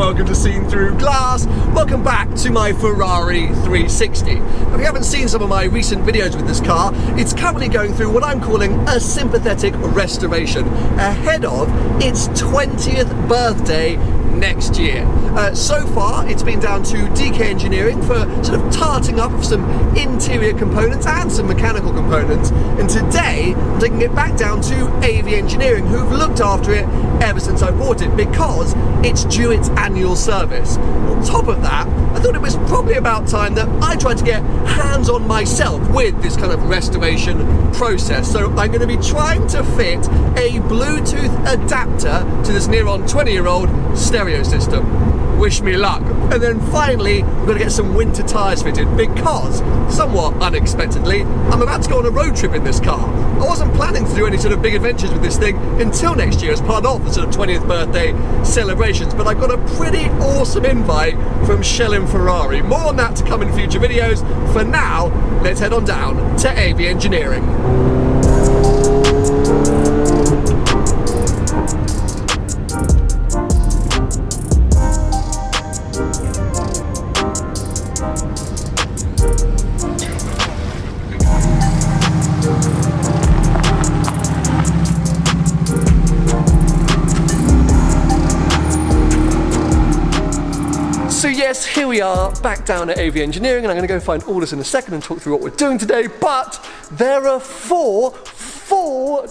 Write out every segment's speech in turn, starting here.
welcome to Seen Through Glass. Welcome back to my Ferrari 360. Now, if you haven't seen some of my recent videos with this car, it's currently going through what I'm calling a sympathetic restoration ahead of its 20th birthday next year. So far it's been down to DK Engineering for sort of tarting up some interior components and some mechanical components, and today I'm taking it back down to AV Engineering, who've looked after it ever since I bought it because it's due its annual service. On top of that, I thought it was probably about time that I tried to get hands-on myself with this kind of restoration process. So I'm going to be trying to fit a Bluetooth adapter to this near-on 20-year-old stereo system. Wish me luck. And then finally, we're going to get some winter tyres fitted because, somewhat unexpectedly, I'm about to go on a road trip in this car. I wasn't planning to do any sort of big adventures with this thing until next year as part of the sort of 20th birthday celebrations, but I've got a pretty awesome invite from Shell and Ferrari. More on that to come in future videos. For now, let's head on down to AV Engineering. So yes, here we are, back down at AV Engineering, and I'm going to go find Aldous in a second and talk through what we're doing today, but there are four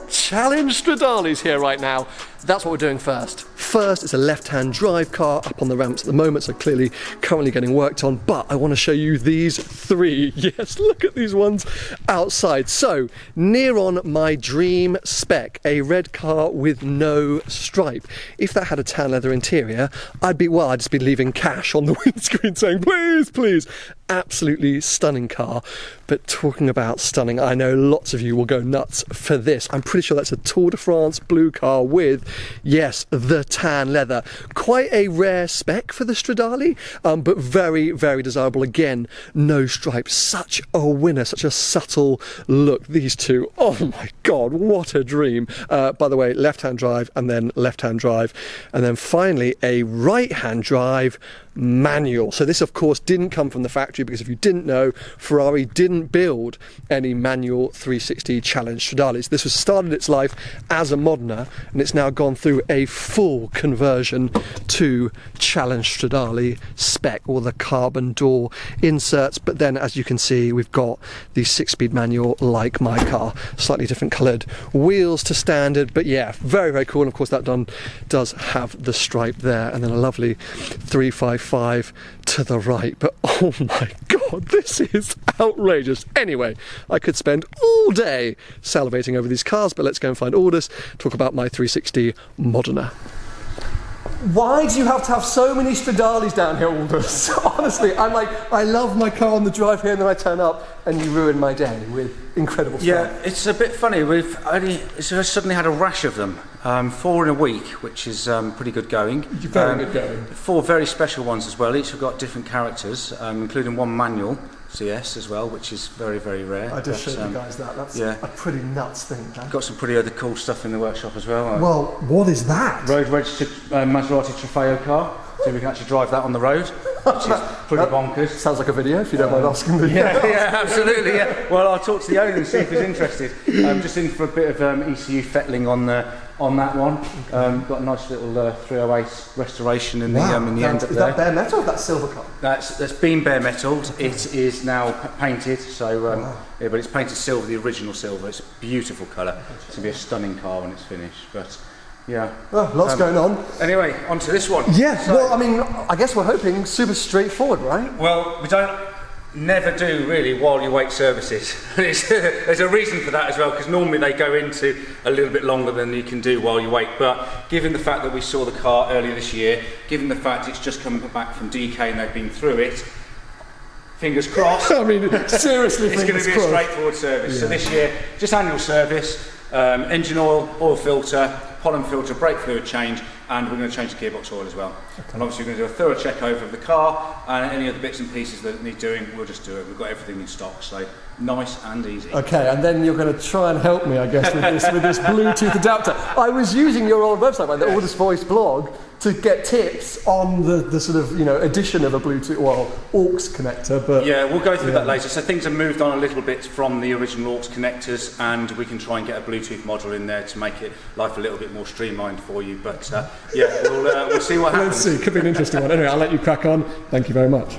Challenge Stradalis here right now. That's what we're doing first. First, it's a left-hand drive car up on the ramps at the moment, so clearly currently getting worked on, but I want to show you these three. Yes, look at these ones outside. So, near on my dream spec, a red car with no stripe. If that had a tan leather interior, I'd just be leaving cash on the windscreen saying, please, please. Absolutely stunning car. But talking about stunning, I know lots of you will go nuts for this. I'm pretty sure that's a Tour de France blue car with, yes, the tan leather. Quite a rare spec for the Stradali, but very, very desirable. Again, no stripes. Such a winner, such a subtle look. These two, oh my God, what a dream. By the way, left-hand drive and then left-hand drive. And then finally, a right-hand drive manual. So this, of course, didn't come from the factory because if you didn't know, Ferrari didn't build any manual 360 Challenge Stradalis. This was started its life as a Modena, and it's now gone through a full conversion to Challenge Stradali spec, or the carbon door inserts. But then, as you can see, we've got the 6-speed manual like my car, slightly different coloured wheels to standard, but yeah, very, very cool. And of course that does have the stripe there, and then a lovely 355 to the right. But oh my God, this is outrageous. Anyway, I could spend all day salivating over these cars, but let's go and find Aldous, talk about my 360 Modena. Why do you have to have so many Stradalis down here, Aldous? Honestly, I love my car on the drive here, and then I turn up and you ruin my day with incredible stuff. Yeah, it's a bit funny. We've suddenly had a rash of them. 4 in a week, which is pretty good going. Very good going. 4 very special ones as well. Each have got different characters, including one manual CS as well, which is very, very rare. I just showed you guys that. That's a pretty nuts thing. Huh? Got some pretty other cool stuff in the workshop as well. Well, what is that? Road registered Maserati Trofeo car. So we can actually drive that on the road, which is pretty bonkers. Sounds like a video, if you don't mind asking me. Yeah, absolutely, yeah. Well, I'll talk to the owner and see if he's interested. Just in for a bit of ECU fettling on that one. Got a nice little 308 restoration in the end up there. Is that bare metal or that silver car? That's been bare metalled. It is now painted, so but it's painted silver, the original silver. It's a beautiful colour. It's gonna be a stunning car when it's finished. But yeah. Well, lots going on. Anyway, on to this one. Yeah, so, well, I mean, I guess we're hoping super straightforward, right? Well, we don't never do really while you wait services. There's a reason for that as well, because normally they go into a little bit longer than you can do while you wait. But given the fact that we saw the car earlier this year, given the fact it's just come back from DK and they've been through it, fingers crossed. I mean, seriously, it's going to be a straightforward service. Yeah. So this year, just annual service, engine oil, oil filter, pollen filter, brake fluid change, and we're going to change the gearbox oil as well. Okay. And obviously we're going to do a thorough check over of the car, and any other bits and pieces that need doing, we'll just do it. We've got everything in stock, so nice and easy. Okay, and then you're going to try and help me, I guess, with this Bluetooth adapter. I was using your old website, like the Orders Voice blog, to get tips on the sort of, addition of a Bluetooth, aux connector, but... Yeah, we'll go through that later. So things have moved on a little bit from the original aux connectors, and we can try and get a Bluetooth module in there to make life a little bit more streamlined for you. But we'll see what happens. Let's see, could be an interesting one. Anyway, I'll let you crack on. Thank you very much.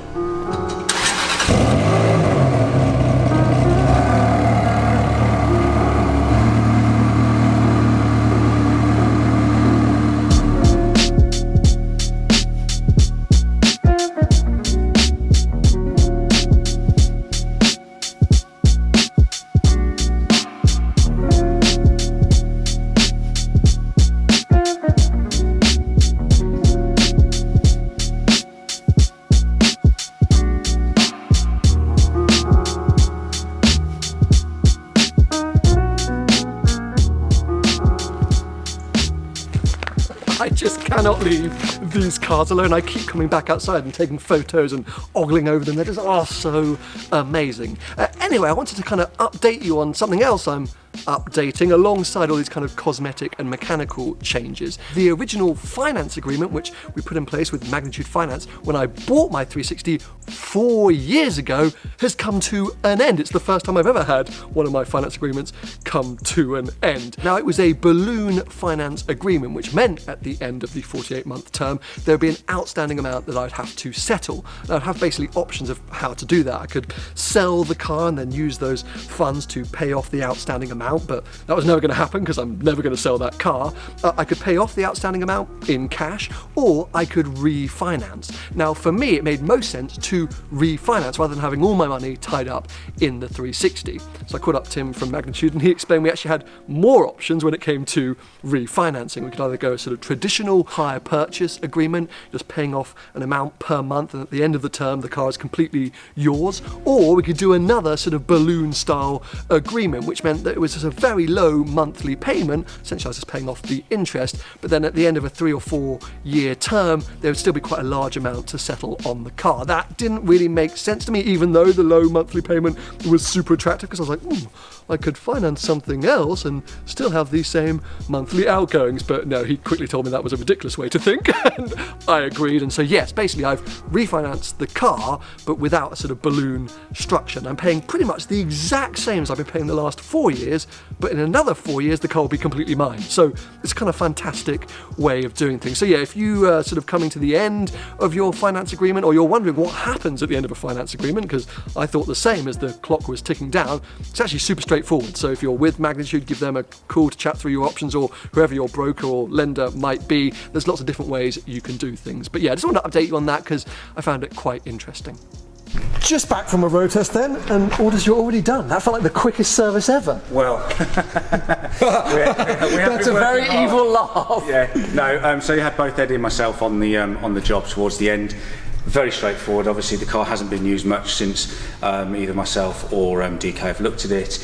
I just cannot leave these cars alone. I keep coming back outside and taking photos and ogling over them. They're just so amazing. Anyway, I wanted to kind of update you on something else I'm updating alongside all these kind of cosmetic and mechanical changes. The original finance agreement, which we put in place with Magnitude Finance when I bought my 360 4 years ago, has come to an end. It's the first time I've ever had one of my finance agreements come to an end. Now, it was a balloon finance agreement, which meant at the end of the 48-month term, there would be an outstanding amount that I'd have to settle. And I'd have basically options of how to do that. I could sell the car and then use those funds to pay off the outstanding amount, but that was never going to happen because I'm never going to sell that car. I could pay off the outstanding amount in cash, or I could refinance. Now, for me, it made most sense to refinance rather than having all my money tied up in the 360. So I called up Tim from Magnitude, and he explained we actually had more options when it came to refinancing. We could either go a sort of traditional hire purchase agreement, just paying off an amount per month, and at the end of the term the car is completely yours, or we could do another sort of balloon style agreement, which meant that it was just a very low monthly payment. Essentially I was just paying off the interest, but then at the end of a 3 or 4 year term there would still be quite a large amount to settle on the car. That didn't really make sense to me, even though the low monthly payment was super attractive, because I was like, I could finance something else and still have these same monthly outgoings. But no, he quickly told me that was a ridiculous way to think, and I agreed. And so yes, basically I've refinanced the car, but without a sort of balloon structure. And I'm paying pretty much the exact same as I've been paying the last 4 years, but in another 4 years the car will be completely mine. So it's kind of a fantastic way of doing things. So yeah, if you are sort of coming to the end of your finance agreement, or you're wondering what happens at the end of a finance agreement, because I thought the same as the clock was ticking down, it's actually super straightforward. So if you're with Magnitude, give them a call to chat through your options, or whoever your broker or lender might be. There's lots of different ways you can do things. But yeah, I just want to update you on that because I found it quite interesting. Just back from a road test then, and orders you're already done. That felt like the quickest service ever. Well, that's a very evil laugh. Yeah, no. So you had both Eddie and myself on the job towards the end. Very straightforward. Obviously, the car hasn't been used much since either myself or DK have looked at it.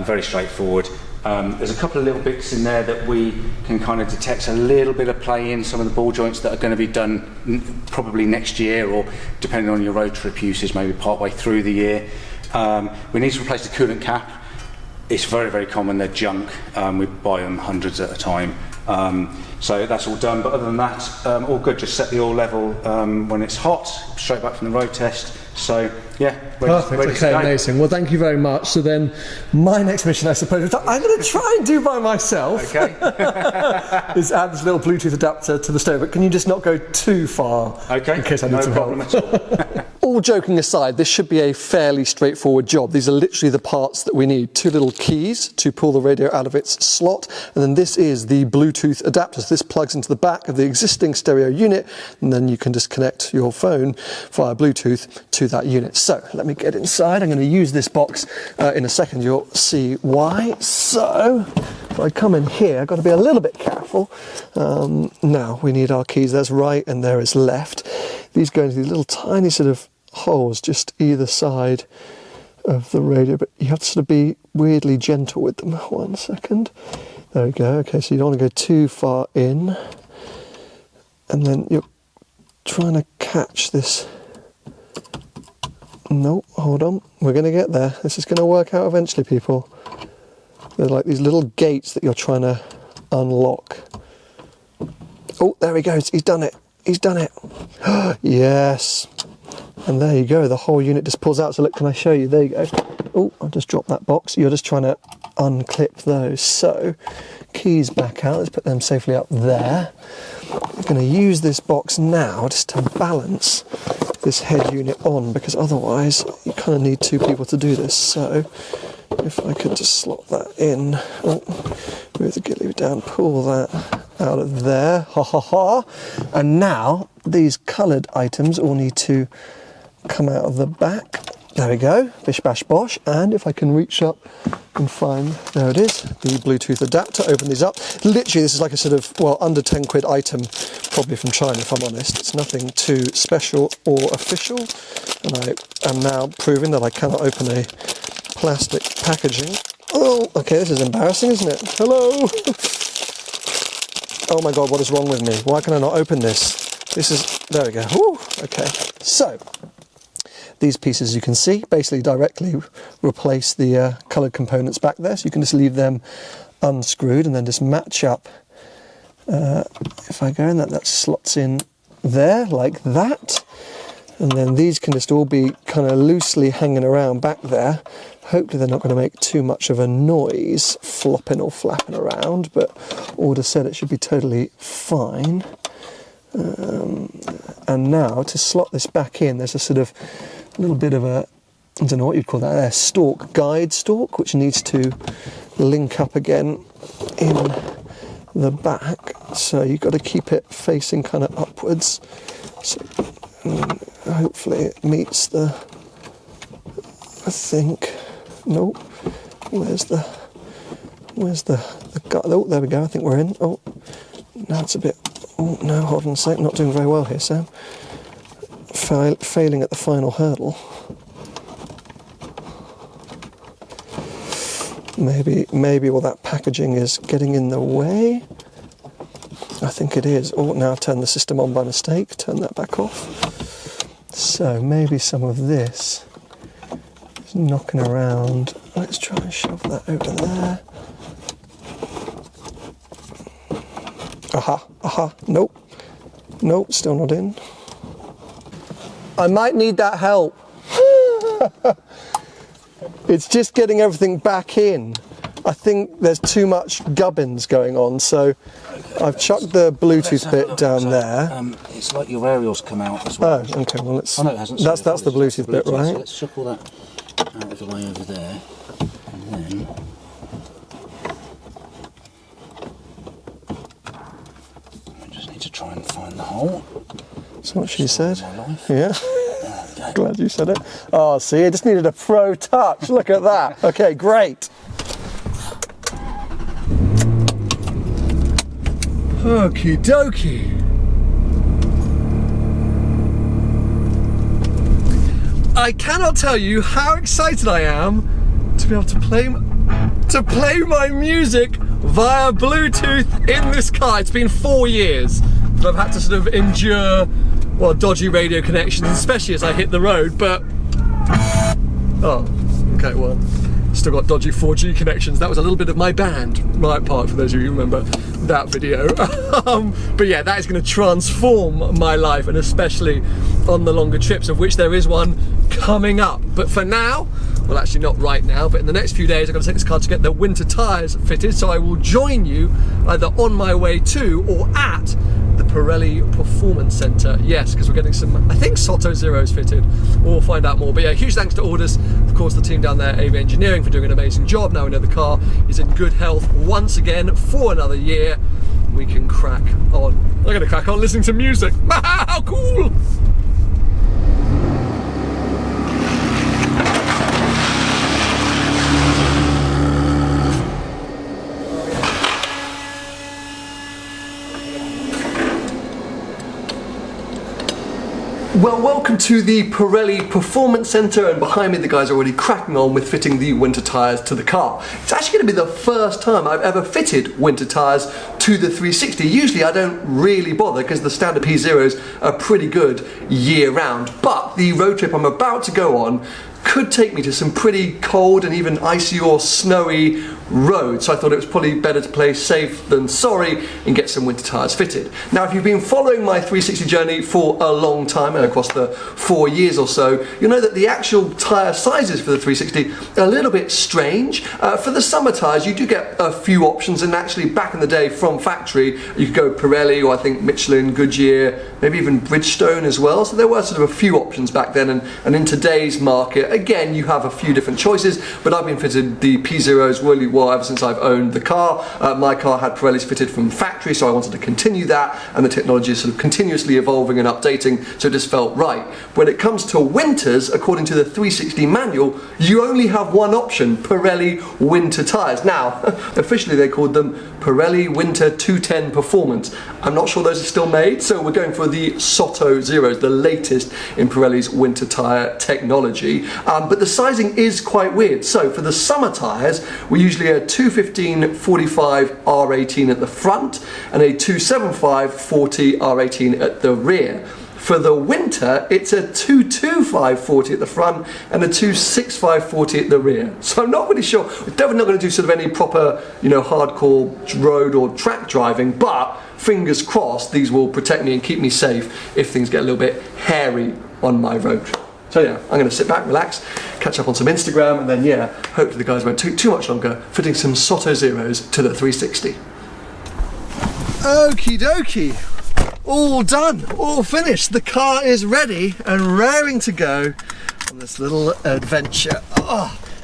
Very straightforward. There's a couple of little bits in there that we can kind of detect a little bit of play in some of the ball joints that are going to be done probably next year, or depending on your road trip usage, maybe part way through the year. We need to replace the coolant cap. It's very, very common. They're junk. We buy them hundreds at a time. So that's all done, but other than that, all good. Just set the oil level when it's hot, straight back from the road test. So yeah, perfect. Okay, amazing. Well, thank you very much. So then, my next mission, I suppose, I'm going to try and do by myself. Okay. Is add this little Bluetooth adapter to the stereo, but can you just not go too far? Okay. In case I need some help. At all. All joking aside, this should be a fairly straightforward job. These are literally the parts that we need. 2 little keys to pull the radio out of its slot, and then this is the Bluetooth adapter. So this plugs into the back of the existing stereo unit, and then you can just connect your phone via Bluetooth to that unit. So let me get inside. I'm going to use this box in a second. You'll see why. So if I come in here, I've got to be a little bit careful. Now we need our keys. There's right and there is left. These go into these little tiny sort of holes just either side of the radio, but you have to sort of be weirdly gentle with them. 1 second. There we go. Okay, so you don't want to go too far in. and then you're trying to catch this. No, hold on, we're going to get there. This is going to work out eventually, people. They're like these little gates that you're trying to unlock. Oh, there he goes. He's done it. He's done it. Yes. And there you go. The whole unit just pulls out. So look, can I show you? There you go. Oh, I'll just drop that box. You're just trying to unclip those. So keys back out. Let's put them safely up there. I'm going to use this box now just to balance this head unit on, because otherwise you kind of need two people to do this. So if I could just slot that in, move the gilly down, pull that out of there, ha ha ha. And now these coloured items all need to come out of the back. There we go, bish bash bosh. And if I can reach up and find, there it is, the Bluetooth adapter, open these up. Literally this is like a sort of, well, under 10 quid item, probably from China if I'm honest. It's nothing too special or official. And I am now proving that I cannot open a plastic packaging. Oh, okay, this is embarrassing, isn't it? Hello! Oh my god, what is wrong with me? Why can I not open this? This is, there we go. Woo, okay, so these pieces you can see basically directly replace the coloured components back there, so you can just leave them unscrewed and then just match up. If I go in, that slots in there like that. And then these can just all be kind of loosely hanging around back there. Hopefully they're not going to make too much of a noise flopping or flapping around, but order said it should be totally fine. And now to slot this back in, there's a sort of little bit of a, I don't know what you'd call that, stalk, guide stalk, which needs to link up again in the back. So you've got to keep it facing kind of upwards. So hopefully it meets the, I think, nope, where's the gut? Oh, there we go, I think we're in. Oh, now it's a bit, oh no, hold on a sec, not doing very well here, Sam. Failing at the final hurdle. Maybe all that packaging is getting in the way. I think it is. Oh, now I've turned the system on by mistake. Turn that back off. So maybe some of this is knocking around. Let's try and shove that over there. Aha, aha, nope. Nope, still not in. I might need that help. It's just getting everything back in. I think there's too much gubbins going on, so I've chucked the Bluetooth bit down there. It's like your aerials come out as well. Oh, okay, well let's... Oh, no, it hasn't. That's the Bluetooth bit, right? So let's chuck all that out of the way over there, and then... I just need to try and find the hole. That's what she said. Yeah. Glad you said it. Oh, see, I just needed a pro touch. Look at that. Okay, great. Okie dokie. I cannot tell you how excited I am to be able to play my music via Bluetooth in this car. It's been 4 years that I've had to sort of endure, well, dodgy radio connections, especially as I hit the road, but... Oh, okay, well, still got dodgy 4G connections. That was a little bit of my band, right part, for those of you who remember that video. But yeah, that is going to transform my life, and especially on the longer trips, of which there is one coming up. But for now, well, actually not right now, but in the next few days I've got to take this car to get the winter tyres fitted, so I will join you either on my way to or at the Pirelli Performance Centre. Yes, because we're getting some, I think, Soto Zeros fitted. We'll find out more. But yeah, huge thanks to Orders, of course, the team down there, AV Engineering, for doing an amazing job. Now we know the car is in good health once again for another year. We can crack on. I'm going to crack on listening to music. How cool! Well, welcome to the Pirelli Performance Centre, and behind me the guys are already cracking on with fitting the winter tyres to the car. It's actually going to be the first time I've ever fitted winter tyres to the 360. Usually I don't really bother because the standard P0s are pretty good year round, but the road trip I'm about to go on could take me to some pretty cold and even icy or snowy roads, so I thought it was probably better to play safe than sorry and get some winter tyres fitted. Now, if you've been following my 360 journey for a long time and across the 4 years or so, you'll know that the actual tyre sizes for the 360 are a little bit strange. For the summer tyres you do get a few options, and actually back in the day from factory you could go Pirelli, or I think Michelin, Goodyear, maybe even Bridgestone as well, so there were sort of a few options back then, and in today's market again you have a few different choices, but I've been fitted the P0s really well ever since I've owned the car. My car had Pirellis fitted from factory, so I wanted to continue that, and the technology is sort of continuously evolving and updating, so it just felt right. When it comes to winters, according to the 360 manual, you only have one option: Pirelli winter tyres. Now, officially they called them Pirelli Winter 210 Performance. I'm not sure those are still made, so we're going for the Sotto Zeros, the latest in Pirelli's winter tyre technology. But the sizing is quite weird. So for the summer tyres, we usually a 215/45 R18 at the front and a 275/40 R18 at the rear. For the winter, it's a 225/40 at the front and a 265/40 at the rear. So I'm not really sure. We're definitely not going to do sort of any proper, hardcore road or track driving, but fingers crossed these will protect me and keep me safe if things get a little bit hairy on my road. So yeah, I'm going to sit back, relax, catch up on some Instagram, and then hopefully the guys won't take too much longer fitting some Sotto Zeros to the 360. Okie dokie. All done, all finished. The car is ready and raring to go on this little adventure.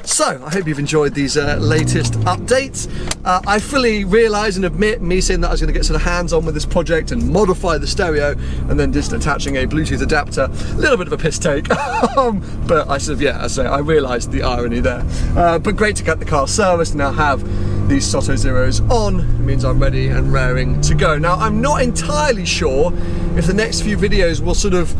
So, I hope you've enjoyed these latest updates. I fully realise and admit, me saying that I was going to get sort of hands-on with this project and modify the stereo and then just attaching a Bluetooth adapter, a little bit of a piss take. But I sort of, I realised the irony there. But great to get the car serviced and now have these Sotto Zeros on. It means I'm ready and raring to go. Now, I'm not entirely sure if the next few videos will sort of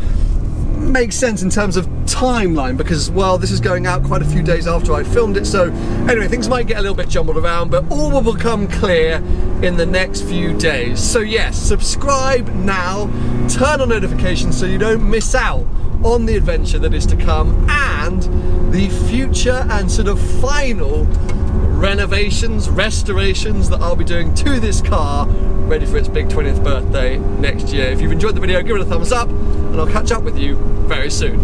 make sense in terms of timeline, because, well, this is going out quite a few days after I filmed it, so anyway, things might get a little bit jumbled around, but all will become clear in the next few days. So yes, subscribe now, turn on notifications so you don't miss out on the adventure that is to come, and the future and sort of final renovations, restorations that I'll be doing to this car, ready for its big 20th birthday next year. If you've enjoyed the video, give it a thumbs up, and I'll catch up with you very soon.